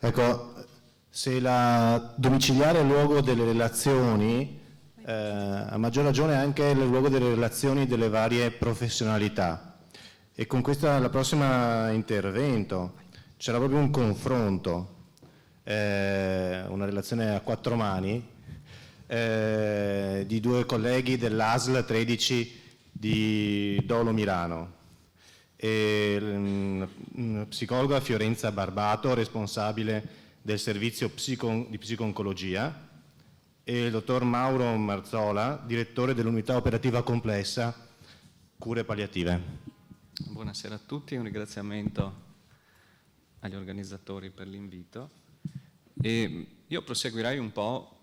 Ecco, se la domiciliare è il luogo delle relazioni, a maggior ragione anche il luogo delle relazioni delle varie professionalità. E con questa, la prossima intervento, c'era proprio un confronto, una relazione a quattro mani, di due colleghi dell'ASL 13 di Dolo Milano. E la psicologa Fiorenza Barbato, responsabile del servizio di psico-oncologia, e il dottor Mauro Marzola, direttore dell'unità operativa complessa cure palliative. Buonasera a tutti, un ringraziamento agli organizzatori per l'invito. E io proseguirei un po'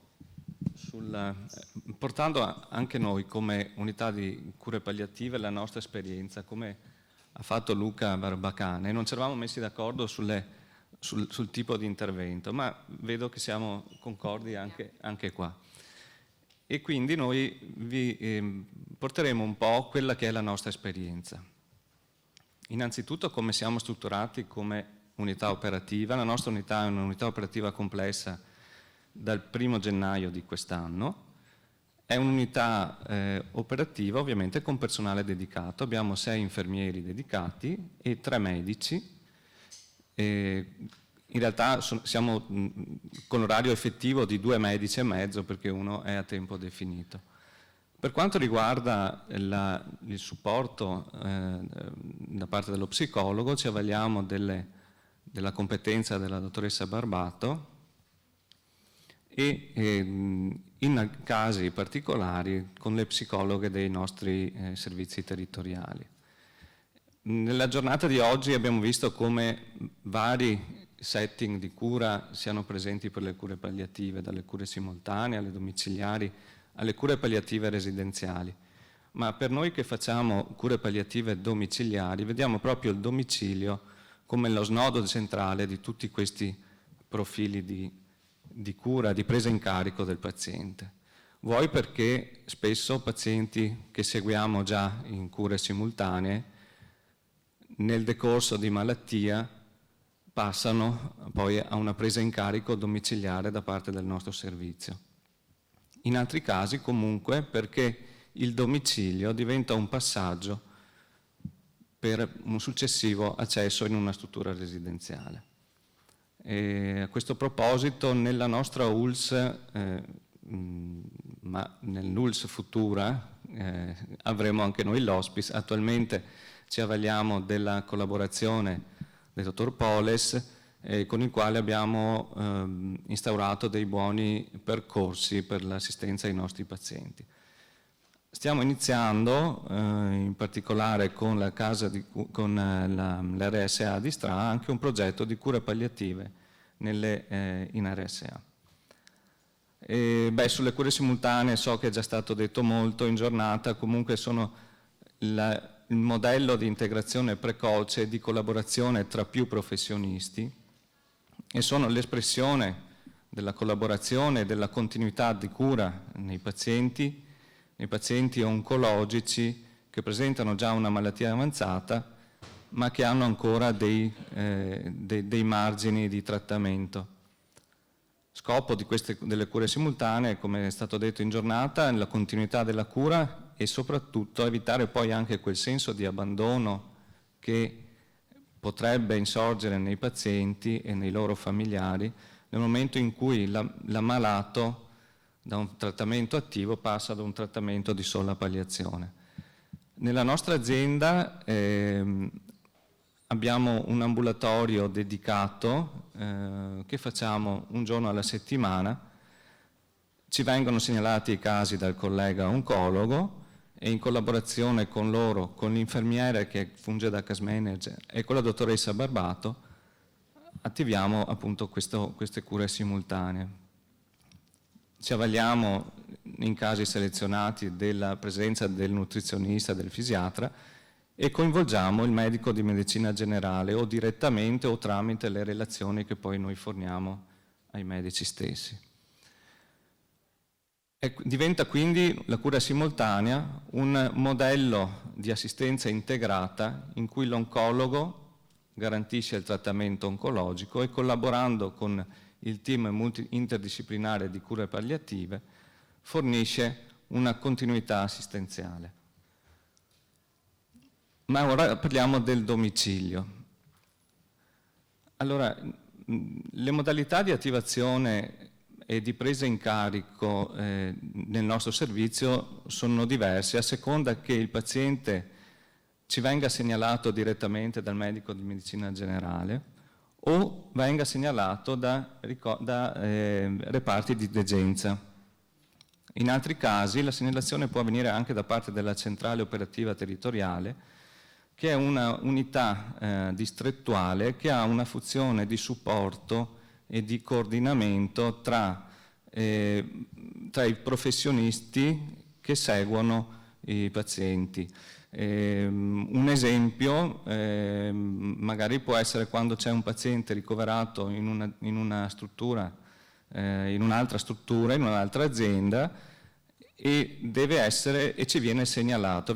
portando anche noi come unità di cure palliative la nostra esperienza, come ha fatto Luca Barbacane. Non ci eravamo messi d'accordo sul tipo di intervento, ma vedo che siamo concordi anche qua. E quindi noi vi porteremo un po' quella che è la nostra esperienza. Innanzitutto come siamo strutturati come unità operativa. La nostra unità è un'unità operativa complessa dal 1° gennaio di quest'anno. È un'unità operativa ovviamente con personale dedicato. Abbiamo 6 infermieri dedicati e 3 medici. In realtà siamo con l'orario effettivo di 2 medici e mezzo perché uno è a tempo definito. Per quanto riguarda il supporto da parte dello psicologo, ci avvaliamo della competenza della dottoressa Barbato e in casi particolari con le psicologhe dei nostri servizi territoriali. Nella giornata di oggi abbiamo visto come vari setting di cura siano presenti per le cure palliative, dalle cure simultanee alle domiciliari, alle cure palliative residenziali. Ma per noi che facciamo cure palliative domiciliari, vediamo proprio il domicilio come lo snodo centrale di tutti questi profili di cura, di presa in carico del paziente. Vuoi perché spesso pazienti che seguiamo già in cure simultanee, nel decorso di malattia, passano poi a una presa in carico domiciliare da parte del nostro servizio. In altri casi comunque perché il domicilio diventa un passaggio per un successivo accesso in una struttura residenziale. E a questo proposito nella nostra ULSS, ma nell'ULSS futura avremo anche noi l'hospice. Attualmente ci avvaliamo della collaborazione del dottor Poles con il quale abbiamo instaurato dei buoni percorsi per l'assistenza ai nostri pazienti. Stiamo iniziando, in particolare con l'RSA di Stra, anche un progetto di cure palliative in RSA. Sulle cure simultanee so che è già stato detto molto in giornata, comunque sono il modello di integrazione precoce e di collaborazione tra più professionisti e sono l'espressione della collaborazione e della continuità di cura nei pazienti oncologici che presentano già una malattia avanzata ma che hanno ancora dei margini di trattamento. Scopo delle cure simultanee, come è stato detto in giornata, è la continuità della cura e soprattutto evitare poi anche quel senso di abbandono che potrebbe insorgere nei pazienti e nei loro familiari nel momento in cui l'ammalato da un trattamento attivo passa ad un trattamento di sola palliazione. Nella nostra azienda abbiamo un ambulatorio dedicato che facciamo un giorno alla settimana. Ci vengono segnalati i casi dal collega oncologo e in collaborazione con loro, con l'infermiere che funge da case manager e con la dottoressa Barbato, attiviamo appunto queste cure simultanee. Ci avvaliamo in casi selezionati della presenza del nutrizionista, del fisiatra e coinvolgiamo il medico di medicina generale o direttamente o tramite le relazioni che poi noi forniamo ai medici stessi. Diventa quindi la cura simultanea un modello di assistenza integrata in cui l'oncologo garantisce il trattamento oncologico e collaborando con il team interdisciplinare di cure palliative fornisce una continuità assistenziale. Ma ora parliamo del domicilio. Allora, le modalità di attivazione e di presa in carico nel nostro servizio sono diverse a seconda che il paziente ci venga segnalato direttamente dal medico di medicina generale o venga segnalato da reparti di degenza. In altri casi la segnalazione può avvenire anche da parte della centrale operativa territoriale, che è una unità distrettuale che ha una funzione di supporto e di coordinamento tra i professionisti che seguono i pazienti. Un esempio magari può essere quando c'è un paziente ricoverato in un'altra struttura, in un'altra azienda, e ci viene segnalato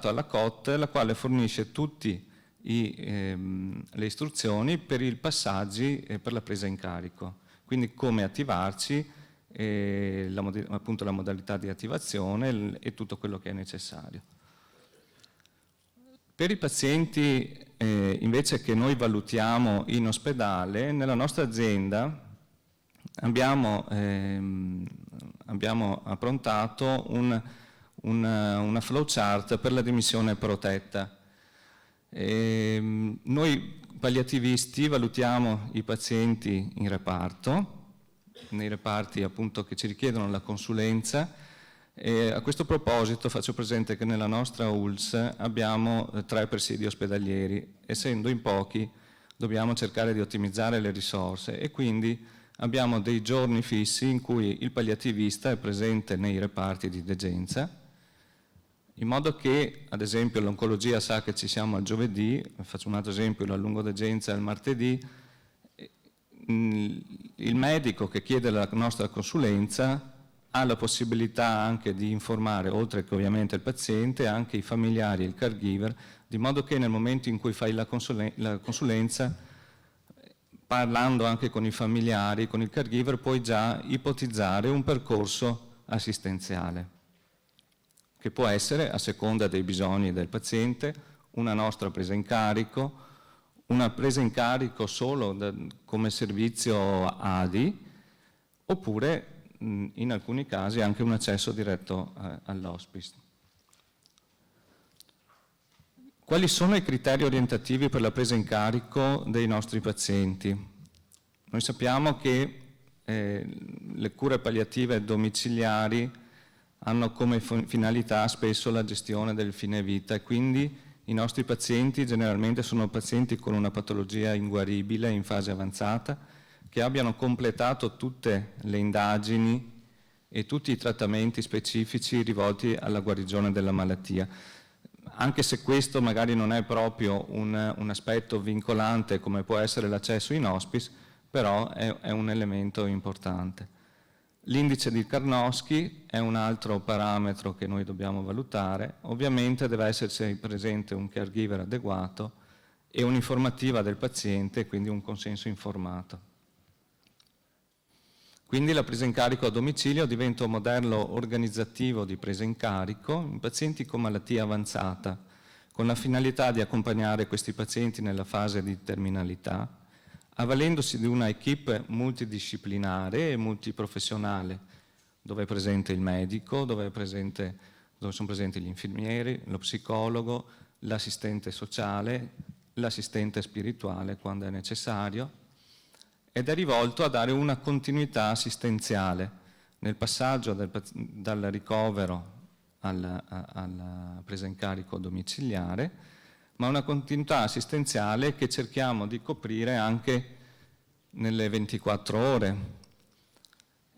alla COT, la quale fornisce tutte le istruzioni per i passaggi e per la presa in carico, quindi come attivarci, appunto la modalità di attivazione e tutto quello che è necessario. Per i pazienti invece che noi valutiamo in ospedale, nella nostra azienda abbiamo approntato una flowchart per la dimissione protetta. Noi palliativisti valutiamo i pazienti in reparto, nei reparti appunto che ci richiedono la consulenza. E a questo proposito faccio presente che nella nostra ULS abbiamo 3 presidi ospedalieri, essendo in pochi dobbiamo cercare di ottimizzare le risorse e quindi abbiamo dei giorni fissi in cui il palliativista è presente nei reparti di degenza, in modo che, ad esempio, l'oncologia sa che ci siamo al giovedì, faccio un altro esempio, la lungodegenza è il martedì, il medico che chiede la nostra consulenza ha la possibilità anche di informare, oltre che ovviamente il paziente, anche i familiari e il caregiver, di modo che nel momento in cui fai la consulenza, parlando anche con i familiari, con il caregiver, puoi già ipotizzare un percorso assistenziale, che può essere, a seconda dei bisogni del paziente, una nostra presa in carico, una presa in carico solo come servizio ADI, oppure in alcuni casi anche un accesso diretto all'hospice. Quali sono i criteri orientativi per la presa in carico dei nostri pazienti? Noi sappiamo che le cure palliative domiciliari hanno come finalità spesso la gestione del fine vita e quindi i nostri pazienti generalmente sono pazienti con una patologia inguaribile in fase avanzata, che abbiano completato tutte le indagini e tutti i trattamenti specifici rivolti alla guarigione della malattia. Anche se questo magari non è proprio un aspetto vincolante come può essere l'accesso in hospice, però è un elemento importante. L'indice di Karnofsky è un altro parametro che noi dobbiamo valutare. Ovviamente deve esserci presente un caregiver adeguato e un'informativa del paziente, quindi un consenso informato. Quindi la presa in carico a domicilio diventa un modello organizzativo di presa in carico in pazienti con malattia avanzata, con la finalità di accompagnare questi pazienti nella fase di terminalità, avvalendosi di una equipe multidisciplinare e multiprofessionale, dove è presente il medico, dove sono presenti gli infermieri, lo psicologo, l'assistente sociale, l'assistente spirituale quando è necessario, ed è rivolto a dare una continuità assistenziale nel passaggio dal ricovero alla presa in carico domiciliare, ma una continuità assistenziale che cerchiamo di coprire anche nelle 24 ore.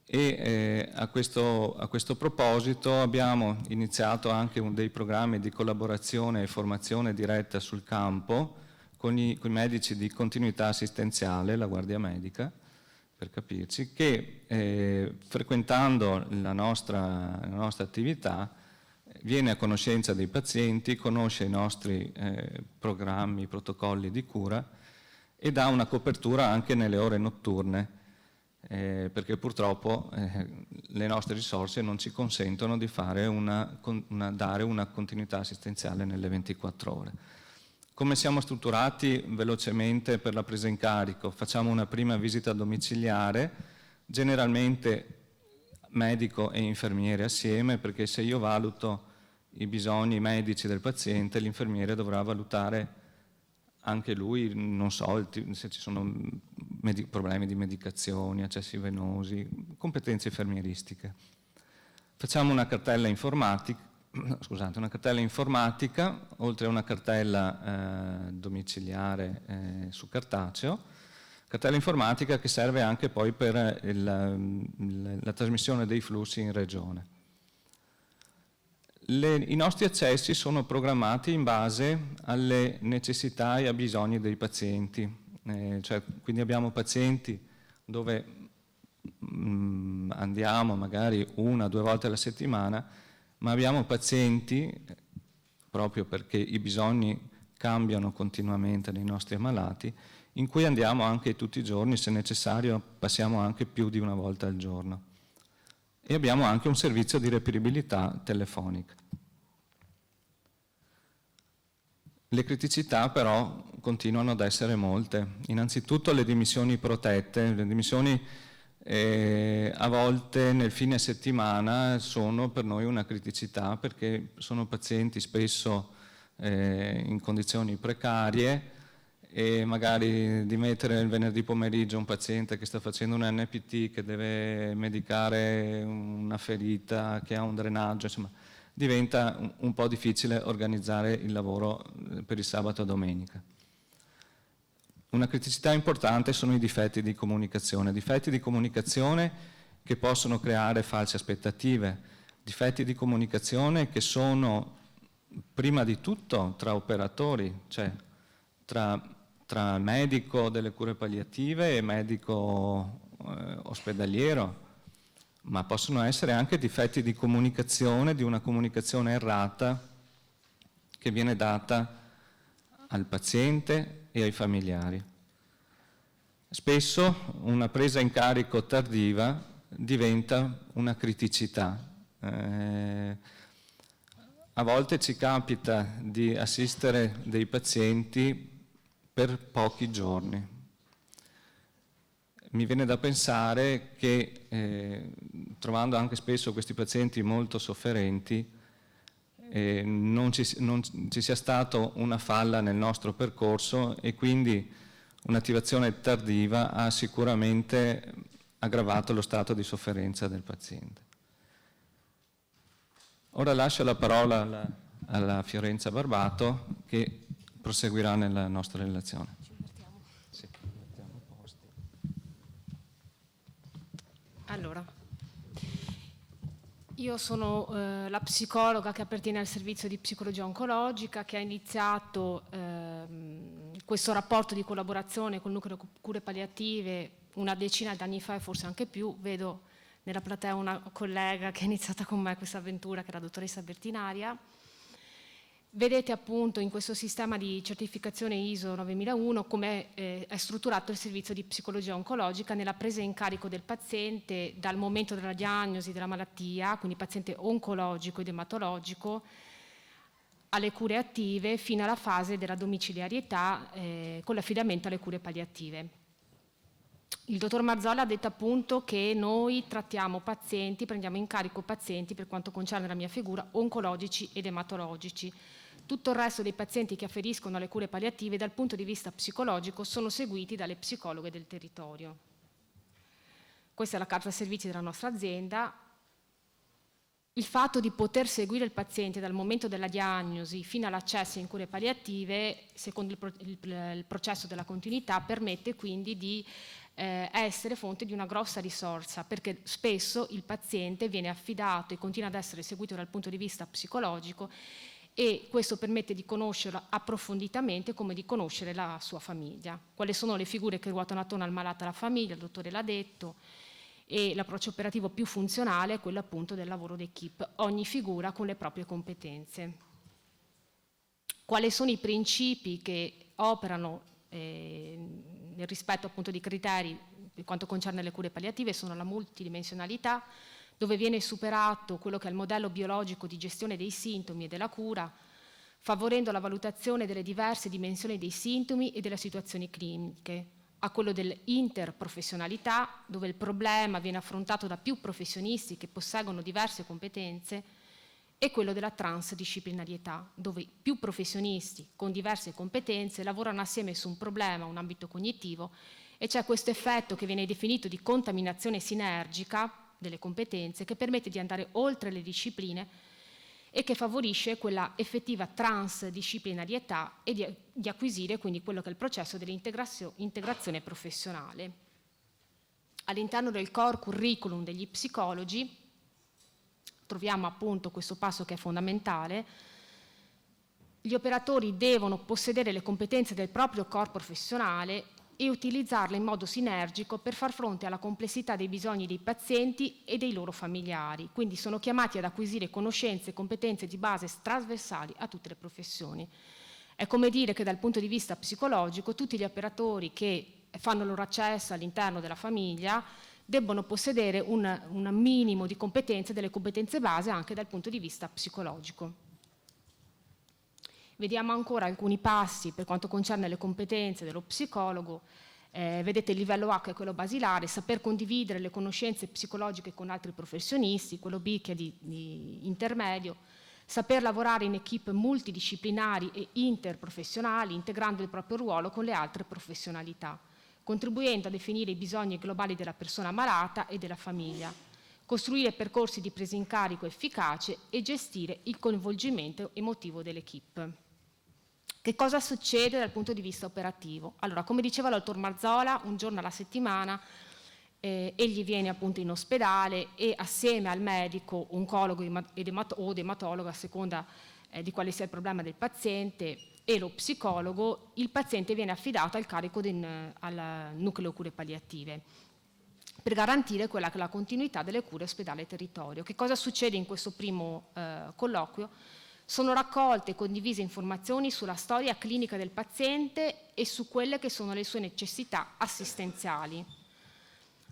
E a questo proposito abbiamo iniziato anche dei programmi di collaborazione e formazione diretta sul campo con i medici di continuità assistenziale, la guardia medica, per capirci, che frequentando la nostra attività viene a conoscenza dei pazienti, conosce i nostri programmi, i protocolli di cura e dà una copertura anche nelle ore notturne, perché purtroppo le nostre risorse non ci consentono di fare dare una continuità assistenziale nelle 24 ore. Come siamo strutturati velocemente per la presa in carico? Facciamo una prima visita domiciliare, generalmente medico e infermiere assieme, perché se io valuto i bisogni medici del paziente, l'infermiere dovrà valutare anche lui, non so, se ci sono problemi di medicazioni, accessi venosi, competenze infermieristiche. Facciamo una cartella informatica, oltre a una cartella domiciliare su cartaceo, cartella informatica che serve anche poi per la trasmissione dei flussi in regione. I nostri accessi sono programmati in base alle necessità e ai bisogni dei pazienti, quindi abbiamo pazienti dove andiamo magari 1 o 2 volte alla settimana, ma abbiamo pazienti, proprio perché i bisogni cambiano continuamente nei nostri ammalati, in cui andiamo anche tutti i giorni, se necessario passiamo anche più di 1 volta al giorno. E abbiamo anche un servizio di reperibilità telefonica. Le criticità però continuano ad essere molte. Innanzitutto le dimissioni protette. Le dimissioni a volte nel fine settimana sono per noi una criticità, perché sono pazienti spesso in condizioni precarie, e magari di mettere il venerdì pomeriggio un paziente che sta facendo un NPT, che deve medicare una ferita, che ha un drenaggio, insomma diventa un po' difficile organizzare il lavoro per il sabato e domenica. Una criticità importante sono i difetti di comunicazione che possono creare false aspettative, difetti di comunicazione che sono prima di tutto tra operatori, cioè tra medico delle cure palliative e medico ospedaliero, ma possono essere anche difetti di comunicazione, di una comunicazione errata che viene data al paziente e ai familiari. Spesso una presa in carico tardiva diventa una criticità. A volte ci capita di assistere dei pazienti per pochi giorni. Mi viene da pensare che, trovando anche spesso questi pazienti molto sofferenti, non ci sia stata una falla nel nostro percorso, e quindi un'attivazione tardiva ha sicuramente aggravato lo stato di sofferenza del paziente. Ora lascio la parola alla Fiorenza Barbato, che proseguirà nella nostra relazione. Sì, mettiamo posti. Allora, io sono la psicologa che appartiene al servizio di psicologia oncologica, che ha iniziato questo rapporto di collaborazione col nucleo cure palliative una decina di anni fa, e forse anche più. Vedo nella platea una collega che è iniziata con me questa avventura, che è la dottoressa Bertinaria. Vedete appunto in questo sistema di certificazione ISO 9001 come è strutturato il servizio di psicologia oncologica nella presa in carico del paziente dal momento della diagnosi della malattia, quindi paziente oncologico ed ematologico, alle cure attive fino alla fase della domiciliarietà con l'affidamento alle cure palliative. Il dottor Marzolla ha detto appunto che noi trattiamo pazienti, prendiamo in carico pazienti, per quanto concerne la mia figura, oncologici ed ematologici. Tutto il resto dei pazienti che afferiscono alle cure palliative dal punto di vista psicologico sono seguiti dalle psicologhe del territorio. Questa è la carta servizi della nostra azienda. Il fatto di poter seguire il paziente dal momento della diagnosi fino all'accesso in cure palliative, secondo il processo della continuità, permette quindi di essere fonte di una grossa risorsa, perché spesso il paziente viene affidato e continua ad essere seguito dal punto di vista psicologico, e questo permette di conoscerlo approfonditamente, come di conoscere la sua famiglia. Quali sono le figure che ruotano attorno al malato e alla famiglia, il dottore l'ha detto, e l'approccio operativo più funzionale è quello appunto del lavoro d'equipe, ogni figura con le proprie competenze. Quali sono i principi che operano nel rispetto appunto di criteri per quanto concerne le cure palliative? Sono la multidimensionalità, dove viene superato quello che è il modello biologico di gestione dei sintomi e della cura, favorendo la valutazione delle diverse dimensioni dei sintomi e delle situazioni cliniche, a quello dell'interprofessionalità, dove il problema viene affrontato da più professionisti che posseggono diverse competenze, e quello della transdisciplinarietà, dove più professionisti con diverse competenze lavorano assieme su un problema, un ambito cognitivo, e c'è questo effetto che viene definito di contaminazione sinergica delle competenze, che permette di andare oltre le discipline e che favorisce quella effettiva transdisciplinarietà e di acquisire quindi quello che è il processo dell'integrazione professionale. All'interno del core curriculum degli psicologi troviamo appunto questo passo che è fondamentale: gli operatori devono possedere le competenze del proprio core professionale e utilizzarle in modo sinergico per far fronte alla complessità dei bisogni dei pazienti e dei loro familiari. Quindi sono chiamati ad acquisire conoscenze e competenze di base trasversali a tutte le professioni. È come dire che dal punto di vista psicologico tutti gli operatori che fanno il loro accesso all'interno della famiglia debbono possedere un minimo di competenze, delle competenze base anche dal punto di vista psicologico. Vediamo ancora alcuni passi per quanto concerne le competenze dello psicologo. Vedete il livello A che è quello basilare, saper condividere le conoscenze psicologiche con altri professionisti, quello B che è di intermedio, saper lavorare in equip multidisciplinari e interprofessionali, integrando il proprio ruolo con le altre professionalità, contribuendo a definire i bisogni globali della persona malata e della famiglia, costruire percorsi di presa in carico efficace e gestire il coinvolgimento emotivo dell'equipe. Che cosa succede dal punto di vista operativo? Allora, come diceva il dottor Marzola, un giorno alla settimana egli viene appunto in ospedale e assieme al medico, oncologo o ematologo, a seconda di quale sia il problema del paziente, e lo psicologo, il paziente viene affidato al carico al nucleo cure palliative per garantire quella che è la continuità delle cure ospedale-territorio. Che cosa succede in questo primo colloquio? Sono raccolte e condivise informazioni sulla storia clinica del paziente e su quelle che sono le sue necessità assistenziali.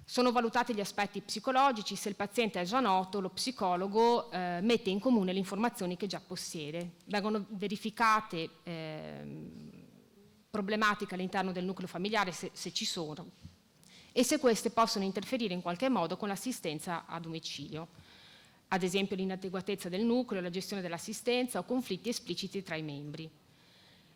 Sono valutati gli aspetti psicologici, se il paziente è già noto, lo psicologo mette in comune le informazioni che già possiede. Vengono verificate problematiche all'interno del nucleo familiare se ci sono e se queste possono interferire in qualche modo con l'assistenza a domicilio. Ad esempio l'inadeguatezza del nucleo, la gestione dell'assistenza o conflitti espliciti tra i membri.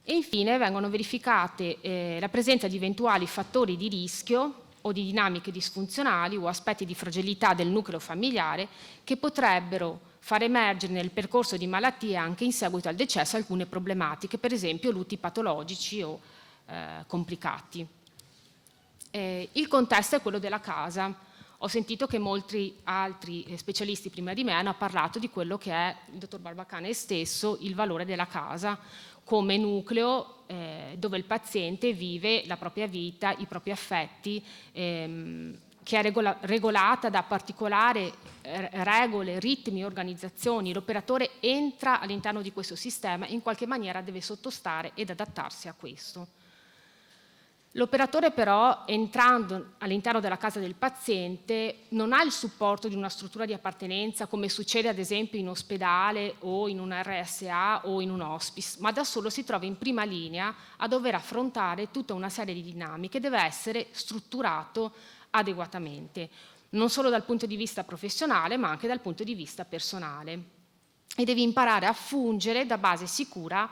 E infine vengono verificate la presenza di eventuali fattori di rischio o di dinamiche disfunzionali o aspetti di fragilità del nucleo familiare che potrebbero far emergere nel percorso di malattie anche in seguito al decesso alcune problematiche, per esempio lutti patologici o complicati. Il contesto è quello della casa. Ho sentito che molti altri specialisti prima di me hanno parlato di quello che è, il dottor Barbacane stesso, il valore della casa come nucleo dove il paziente vive la propria vita, i propri affetti, che è regolata da particolari regole, ritmi, organizzazioni. L'operatore entra all'interno di questo sistema e in qualche maniera deve sottostare ed adattarsi a questo. L'operatore però, entrando all'interno della casa del paziente, non ha il supporto di una struttura di appartenenza come succede ad esempio in ospedale o in un RSA o in un hospice, ma da solo si trova in prima linea a dover affrontare tutta una serie di dinamiche, deve essere strutturato adeguatamente, non solo dal punto di vista professionale ma anche dal punto di vista personale, e devi imparare a fungere da base sicura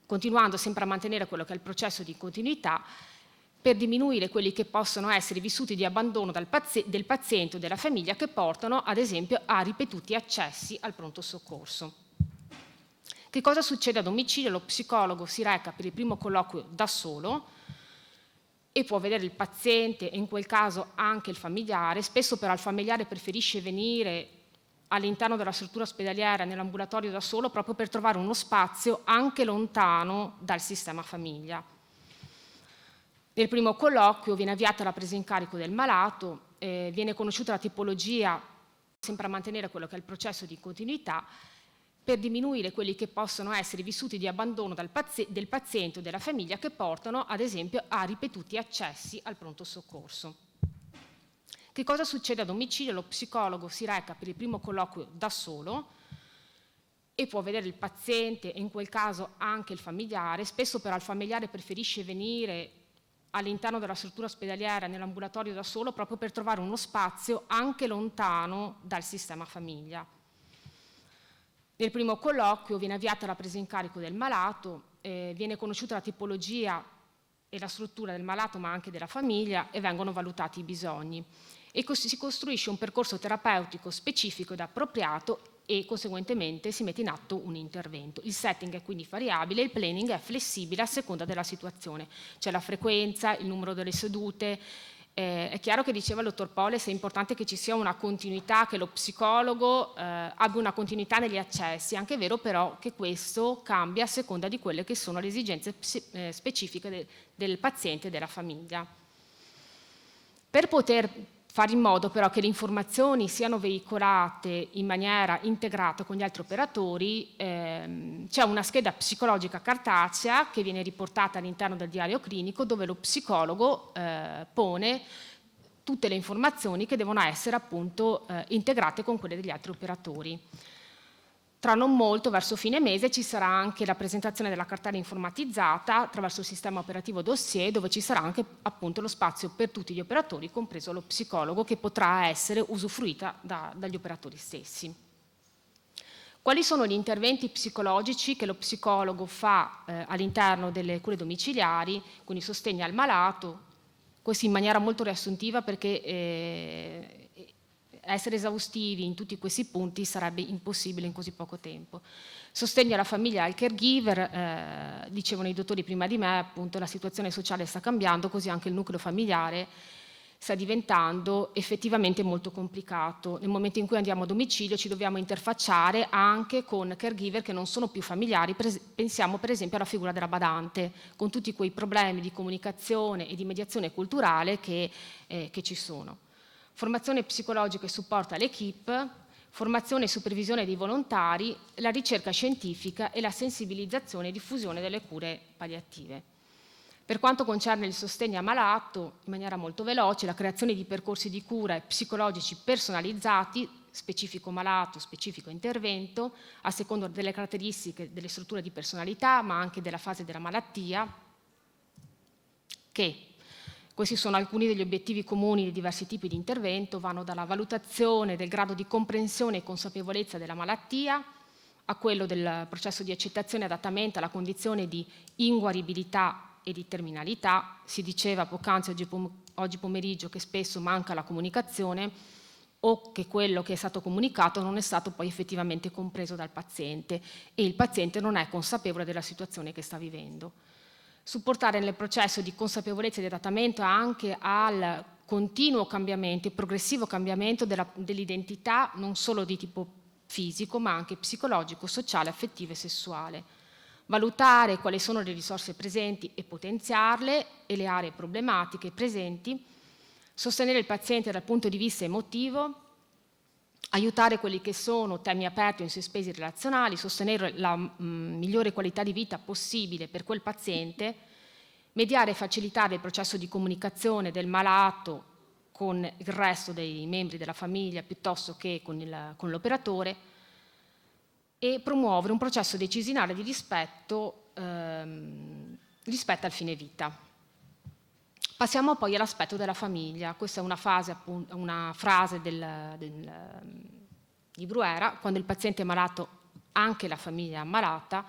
continuando sempre a mantenere quello che è il processo di continuità per diminuire quelli che possono essere vissuti di abbandono del paziente o della famiglia che portano ad esempio a ripetuti accessi al pronto soccorso. Che cosa succede a domicilio? Lo psicologo si reca per il primo colloquio da solo e può vedere il paziente e in quel caso anche il familiare. Spesso però il familiare preferisce venire all'interno della struttura ospedaliera, nell'ambulatorio da solo, proprio per trovare uno spazio anche lontano dal sistema famiglia. Nel primo colloquio viene avviata la presa in carico del malato, viene conosciuta la tipologia, sempre a mantenere quello che è il processo di continuità, per diminuire quelli che possono essere vissuti di abbandono del paziente o della famiglia che portano, ad esempio, a ripetuti accessi al pronto soccorso. Che cosa succede a domicilio? Lo psicologo si reca per il primo colloquio da solo e può vedere il paziente e in quel caso anche il familiare. Spesso però il familiare preferisce venire all'interno della struttura ospedaliera, nell'ambulatorio da solo, proprio per trovare uno spazio anche lontano dal sistema famiglia. Nel primo colloquio viene avviata la presa in carico del malato, viene conosciuta la tipologia e la struttura del malato ma anche della famiglia e vengono valutati i bisogni. E così si costruisce un percorso terapeutico specifico ed appropriato e conseguentemente si mette in atto un intervento. Il setting è quindi variabile, il planning è flessibile a seconda della situazione. C'è la frequenza, il numero delle sedute. È chiaro che diceva il dottor Poles, è importante che ci sia una continuità, che lo psicologo abbia una continuità negli accessi. È anche vero però che questo cambia a seconda di quelle che sono le esigenze specifiche del paziente e della famiglia. Per poter fare in modo però che le informazioni siano veicolate in maniera integrata con gli altri operatori, c'è una scheda psicologica cartacea che viene riportata all'interno del diario clinico dove lo psicologo pone tutte le informazioni che devono essere appunto integrate con quelle degli altri operatori. Tra non molto, verso fine mese, ci sarà anche la presentazione della cartella informatizzata attraverso il sistema operativo dossier, dove ci sarà anche appunto lo spazio per tutti gli operatori, compreso lo psicologo, che potrà essere usufruita dagli operatori stessi. Quali sono gli interventi psicologici che lo psicologo fa all'interno delle cure domiciliari, quindi sostegno al malato, questo in maniera molto riassuntiva perché essere esaustivi in tutti questi punti sarebbe impossibile in così poco tempo. Sostegno alla famiglia e al caregiver, dicevano i dottori prima di me, appunto la situazione sociale sta cambiando, così anche il nucleo familiare sta diventando effettivamente molto complicato. Nel momento in cui andiamo a domicilio ci dobbiamo interfacciare anche con caregiver che non sono più familiari, pensiamo per esempio alla figura della badante, con tutti quei problemi di comunicazione e di mediazione culturale che ci sono. Formazione psicologica e supporto all'equipe, formazione e supervisione dei volontari, la ricerca scientifica e la sensibilizzazione e diffusione delle cure palliative. Per quanto concerne il sostegno al malato, in maniera molto veloce, la creazione di percorsi di cura psicologici personalizzati, specifico malato, specifico intervento, a seconda delle caratteristiche delle strutture di personalità, ma anche della fase della malattia, che questi sono alcuni degli obiettivi comuni di diversi tipi di intervento, vanno dalla valutazione del grado di comprensione e consapevolezza della malattia a quello del processo di accettazione e adattamento alla condizione di inguaribilità e di terminalità. Si diceva poc'anzi oggi pomeriggio che spesso manca la comunicazione o che quello che è stato comunicato non è stato poi effettivamente compreso dal paziente e il paziente non è consapevole della situazione che sta vivendo. Supportare nel processo di consapevolezza e di adattamento anche al continuo cambiamento e progressivo cambiamento dell'identità non solo di tipo fisico ma anche psicologico, sociale, affettivo e sessuale. Valutare quali sono le risorse presenti e potenziarle e le aree problematiche presenti, sostenere il paziente dal punto di vista emotivo, aiutare quelli che sono temi aperti o in sospesi relazionali, sostenere la migliore qualità di vita possibile per quel paziente, mediare e facilitare il processo di comunicazione del malato con il resto dei membri della famiglia piuttosto che con l'operatore e promuovere un processo decisionale di rispetto al fine vita. Passiamo poi all'aspetto della famiglia. Questa è una frase di Bruera: quando il paziente è malato anche la famiglia è ammalata,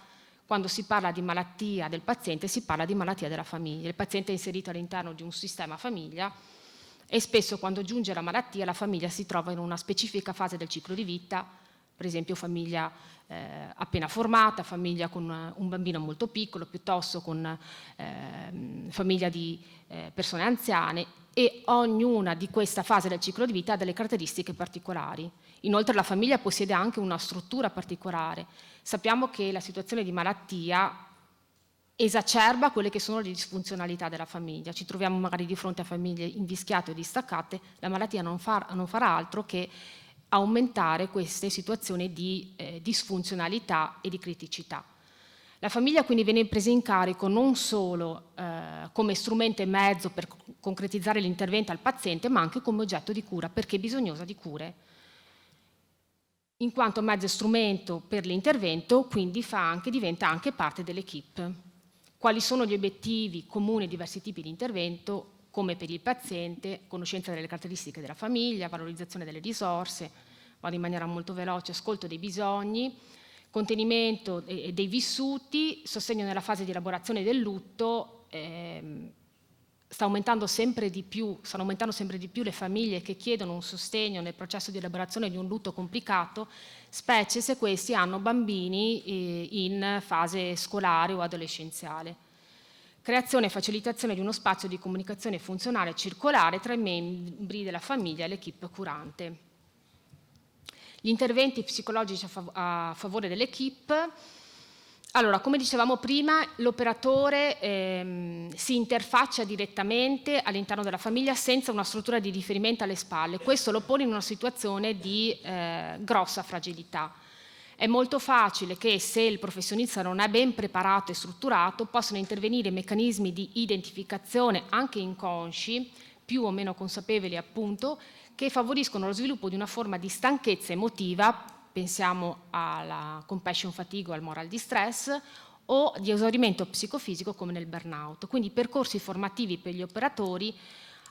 quando si parla di malattia del paziente si parla di malattia della famiglia. Il paziente è inserito all'interno di un sistema famiglia e spesso quando giunge la malattia la famiglia si trova in una specifica fase del ciclo di vita, per esempio famiglia appena formata, famiglia con un bambino molto piccolo, piuttosto con famiglia di persone anziane, e ognuna di questa fase del ciclo di vita ha delle caratteristiche particolari. Inoltre la famiglia possiede anche una struttura particolare. Sappiamo che la situazione di malattia esacerba quelle che sono le disfunzionalità della famiglia. Ci troviamo magari di fronte a famiglie invischiate o distaccate, la malattia non farà altro che aumentare queste situazioni di disfunzionalità e di criticità. La famiglia quindi viene presa in carico non solo come strumento e mezzo per concretizzare l'intervento al paziente, ma anche come oggetto di cura, perché è bisognosa di cure. In quanto mezzo e strumento per l'intervento, quindi diventa anche parte dell'equipe. Quali sono gli obiettivi comuni ai diversi tipi di intervento, come per il paziente? Conoscenza delle caratteristiche della famiglia, valorizzazione delle risorse, vado in maniera molto veloce, ascolto dei bisogni, contenimento dei vissuti, sostegno nella fase di elaborazione del lutto. Stanno aumentando sempre di più le famiglie che chiedono un sostegno nel processo di elaborazione di un lutto complicato, specie se questi hanno bambini in fase scolare o adolescenziale. Creazione e facilitazione di uno spazio di comunicazione funzionale e circolare tra i membri della famiglia e l'equipe curante. Gli interventi psicologici a favore dell'equipe. Allora, come dicevamo prima, l'operatore si interfaccia direttamente all'interno della famiglia senza una struttura di riferimento alle spalle. Questo lo pone in una situazione di grossa fragilità. È molto facile che, se il professionista non è ben preparato e strutturato, possano intervenire meccanismi di identificazione, anche inconsci, più o meno consapevoli appunto, che favoriscono lo sviluppo di una forma di stanchezza emotiva. Pensiamo alla compassion fatigue o al moral distress, o di esaurimento psicofisico come nel burnout. Quindi i percorsi formativi per gli operatori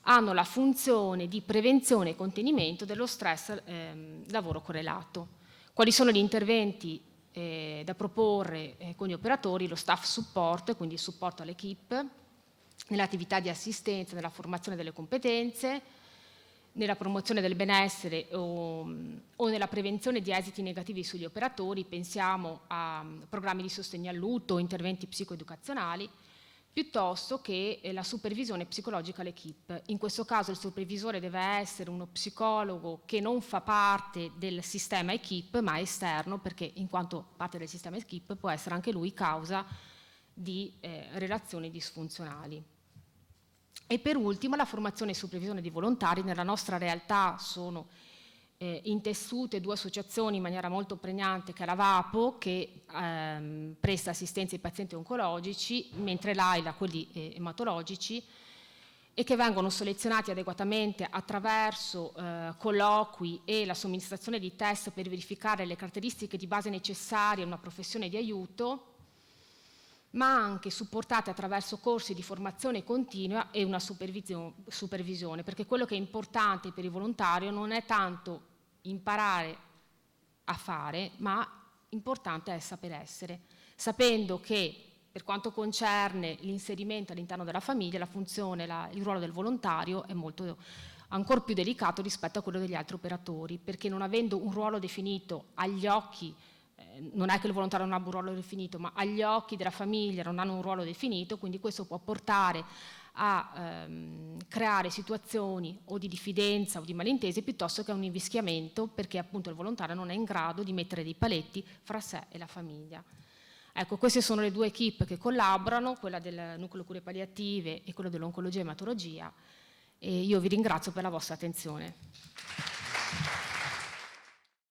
hanno la funzione di prevenzione e contenimento dello stress lavoro correlato. Quali sono gli interventi da proporre con gli operatori? Lo staff support, quindi il supporto all'equipe, nell'attività di assistenza, nella formazione delle competenze, nella promozione del benessere o nella prevenzione di esiti negativi sugli operatori. Pensiamo a programmi di sostegno al lutto o interventi psicoeducazionali, piuttosto che la supervisione psicologica all'equipe. In questo caso il supervisore deve essere uno psicologo che non fa parte del sistema equipe, ma è esterno, perché in quanto parte del sistema equipe può essere anche lui causa di relazioni disfunzionali. E per ultimo la formazione e supervisione di volontari. Nella nostra realtà sono intessute due associazioni in maniera molto pregnante, che è la VAPO, che presta assistenza ai pazienti oncologici, mentre l'AILA quelli ematologici, e che vengono selezionati adeguatamente attraverso colloqui e la somministrazione di test per verificare le caratteristiche di base necessarie a una professione di aiuto, ma anche supportate attraverso corsi di formazione continua e una supervisione, perché quello che è importante per il volontario non è tanto imparare a fare, ma importante è saper essere, sapendo che per quanto concerne l'inserimento all'interno della famiglia, la funzione, il ruolo del volontario è molto ancora più delicato rispetto a quello degli altri operatori, perché non avendo un ruolo definito agli occhi, non è che il volontario non abbia un ruolo definito, ma agli occhi della famiglia non hanno un ruolo definito, quindi questo può portare a creare situazioni o di diffidenza o di malintesi, piuttosto che a un invischiamento, perché appunto il volontario non è in grado di mettere dei paletti fra sé e la famiglia. Ecco, queste sono le due equipe che collaborano, quella del nucleo cure palliative e quella dell'oncologia e ematologia, e io vi ringrazio per la vostra attenzione.